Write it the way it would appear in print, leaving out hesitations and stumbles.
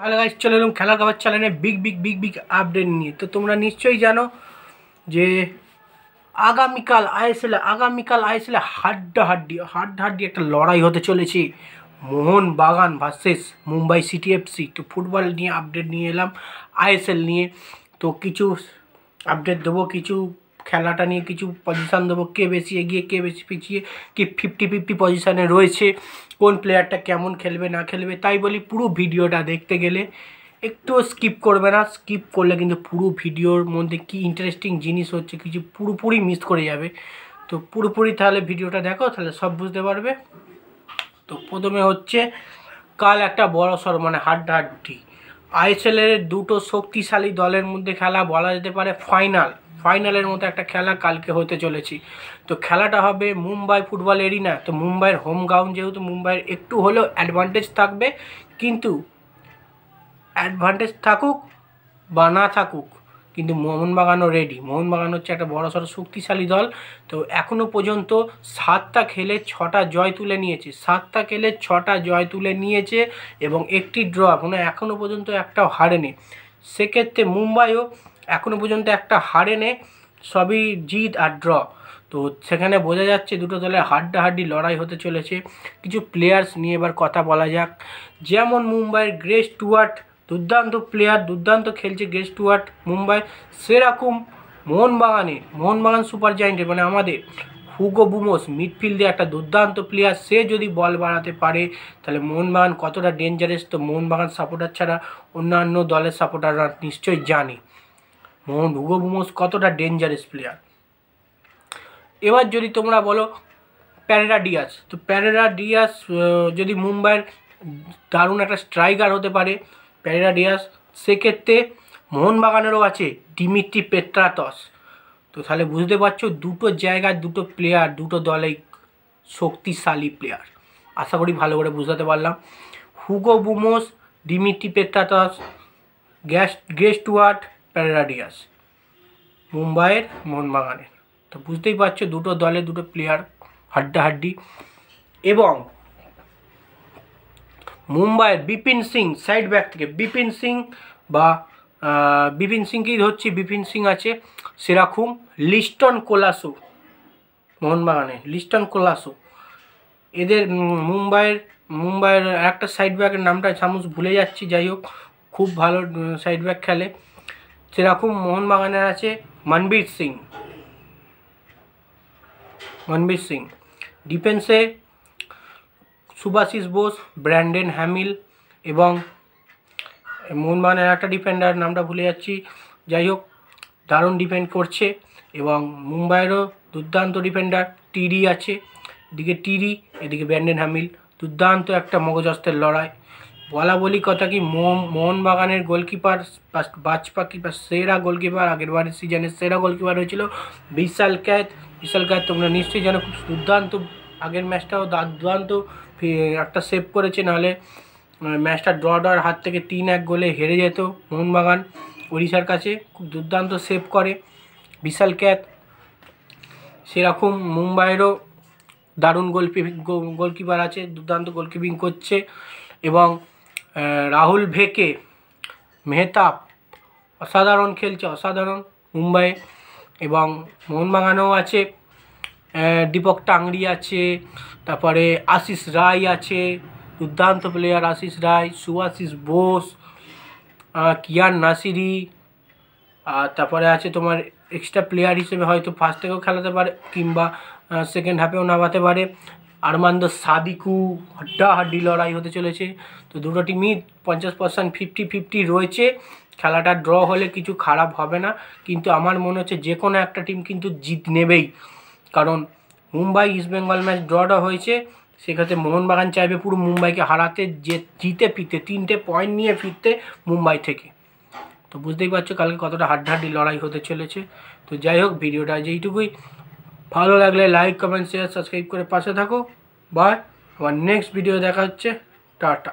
Hello guys, চলে এলাম খেলার খবর চ্যানেলে বিগ আপডেট নিয়ে। তো তোমরা নিশ্চয়ই জানো যে আগামীকাল আইএসএলে হাড্ডাহাড্ডি একটা লড়াই হতে চলেছে Mohun Bagan versus Mumbai city FC. তো ফুটবল নিয়ে আপডেট নিয়ে এলাম, আইএসএল নিয়ে। তো কিছু আপডেট দেবো, কিছু খেলাটা নিয়ে কিছু পজিশান দেবো, কে বেশি এগিয়ে কে বেশি পিছিয়ে, কি 50-50 পজিশানে রয়েছে, কোন প্লেয়ারটা কেমন খেলবে না খেলবে। তাই বলি পুরো ভিডিওটা দেখতে গেলে একটুও স্কিপ করবে না, স্কিপ করলে কিন্তু পুরো ভিডিওর মধ্যে কি ইন্টারেস্টিং জিনিস হচ্ছে কিছু পুরোপুরি মিস করে যাবে। তো পুরোপুরি তাহলে ভিডিওটা দেখো, তাহলে সব বুঝতে পারবে। তো প্রথমে হচ্ছে কাল একটা বড় সড় হাড্ডাহাড্ডি আইএসএলের দুটো শক্তিশালী দলের মধ্যে খেলা, বলা যেতে পারে ফাইনালের মতো একটা খেলা কালকে হতে চলেছে। তো খেলাটা হবে মুম্বাই ফুটবল এরিনা। তো মুম্বাইয়ের হোম গ্রাউন্ড, যেহেতু মুম্বাইয়ের একটু হলেও অ্যাডভান্টেজ থাকবে, কিন্তু অ্যাডভান্টেজ থাকুক বা না থাকুক, কিন্তু মোহনবাগানও রেডি। মোহনবাগান হচ্ছে একটা বড়সড় শক্তিশালী দল। তো এখনও পর্যন্ত 7টা খেলে 6টা জয় তুলে নিয়েছে এবং একটি ড্র, এখনও পর্যন্ত একটাও হারেনি। সেক্ষেত্রে মুম্বাইও এখনও পর্যন্ত একটা হারেনি, সবই জিত আর ড্র। তো সেখানে বোঝা যাচ্ছে দুটো দলের হাড্ডাহাড্ডি লড়াই হতে চলেছে। কিছু প্লেয়ার্স নিয়ে এবার কথা বলা যাক। যেমন মুম্বাইয়ের গ্রেস স্টুয়ার্ট, দুর্দান্ত প্লেয়ার, দুর্দান্ত খেলছে গ্রেস স্টুয়ার্ট মুম্বাই। সেরকম মোহনবাগান সুপার জায়েন্টের আমাদের হুগো বুমোস মিডফিল্ডে একটা দুর্দান্ত প্লেয়ার। সে যদি বল বাড়াতে পারে তাহলে মোহনবাগান কতটা ডেঞ্জারাস, তো মোহনবাগান সাপোর্টার ছাড়া অন্যান্য দলের সাপোর্টাররা নিশ্চয়ই জানে হুগো বুমোস কতটা ডেঞ্জারাস প্লেয়ার। এবার যদি তোমরা বলো পেরেরা ডিয়াজ, তো পেরেরা ডিয়াজ যদি মুম্বাইয়ের দারুণ একটা স্ট্রাইকার হতে পারে পেরেরা ডিয়াজ, সেক্ষেত্রে মোহনবাগানেরও আছে দিমিত্রি পেট্রাতস। তো তাহলে বুঝতে পারছো দুটো জায়গায় দুটো প্লেয়ার, দুটো দলেই শক্তিশালী প্লেয়ার। আশা করি ভালো করে বুঝাতে পারলাম। Hugo Boumous, Dimitri Petratos, Greg Stewart, Pereira Diaz মোহনবাগানের। তো বুঝতেই পারছো দুটো দলে দুটো প্লেয়ার হাড্ডাহাড্ডি। এবং মুম্বাইয়ের বিপিন সিং সাইড ব্যাক থেকে, বিপিন সিংকেই ধরছি, বিপিন সিং আছে। সেরকম লিস্টন কোলাসো, মোহনবাগানের লিস্টন কোলাসো। এদের মুম্বাইয়ের একটা সাইড ব্যাকের নামটা সামুস ভুলে যাচ্ছি, যাই হোক খুব ভালো সাইড ব্যাক খেলে। সেরকম মোহনবাগানের আছে মনবীর সিং। ডিফেন্সে সুভাশিস বোস, ব্র্যান্ডন হ্যামিল এবং মোহনবাগানের একটা ডিফেন্ডার নামটা ভুলে যাচ্ছি, যাই হোক দারুণ ডিফেন্ড করছে। এবং মুম্বাইয়েরও দুর্দান্ত ডিফেন্ডার টিরি আছে, এদিকে টিরি এদিকে ব্র্যান্ডন হ্যামিল। দুর্দান্ত একটা মগজস্তের লড়াই। বলি কথা কি মোহনবাগানের গোলকিপার বাজপাখি বা সেরা গোলকিপার, আগেরবারের সিজনের সেরা গোলকিপার হয়েছিল বিশাল ক্যাথ। তোমরা নিশ্চয়ই জানো, খুব দুর্দান্ত আগের ম্যাচটাও দুর্দান্ত একটা সেভ করেছে, নাহলে ম্যাচটা ড্রর হাত থেকে 3-1 গোলে হেরে যেত মোহনবাগান ওড়িশার কাছে। খুব দুর্দান্ত সেভ করে বিশাল ক্যাথ। সেরকম মুম্বাইয়েরও দারুণ গোলকিপার আছে, দুর্দান্ত গোলকিপিং করছে। এবং রাহুল মেহতাব অসাধারণ খেলছে, অসাধারণ মুম্বাই। এবং মোহনবাগানেও আছে দীপক টাংরি আছে, তারপরে আশিস রায় আছে, দুর্দান্ত প্লেয়ার আশিস রায়, সুভাশিস বোস, কিয়ান নাসিরি। আর তারপরে আছে তোমার এক্সট্রা প্লেয়ার হিসেবে হয়তো ফার্স্ট থেকেও খেলাতে পারে কিংবা সেকেন্ড হাফেও নামাতে পারে আরমান্দো সাদিকু। হাড্ডাহাড্ডি লড়াই হতে চলেছে। তো দুটো টিমই 50% 50-50 রয়েছে। খেলাটা ড্র হলে কিছু খারাপ হবে না, কিন্তু আমার মনে হচ্ছে যে কোনো একটা টিম কিন্তু জিত নেবেই। কারণ মুম্বাই ইস্টবেঙ্গল ম্যাচ ড্রটা হয়েছে, সেক্ষেত্রে মোহনবাগান চাইবে পুরো মুম্বাইকে হারাতে, জিতে ফিরতে 3টে পয়েন্ট নিয়ে ফিরতে মুম্বাই থেকে। তো বুঝতেই পারছো কালকে কতটা হাড্ডাহাড্ডি লড়াই হতে চলেছে। তো যাই হোক ভিডিওটা যেইটুকুই, ভালো লাগলে লাইক কমেন্ট শেয়ার সাবস্ক্রাইব করে পাশে থাকো। বাই, আবার নেক্সট ভিডিও দেখা হচ্ছে। টাটা।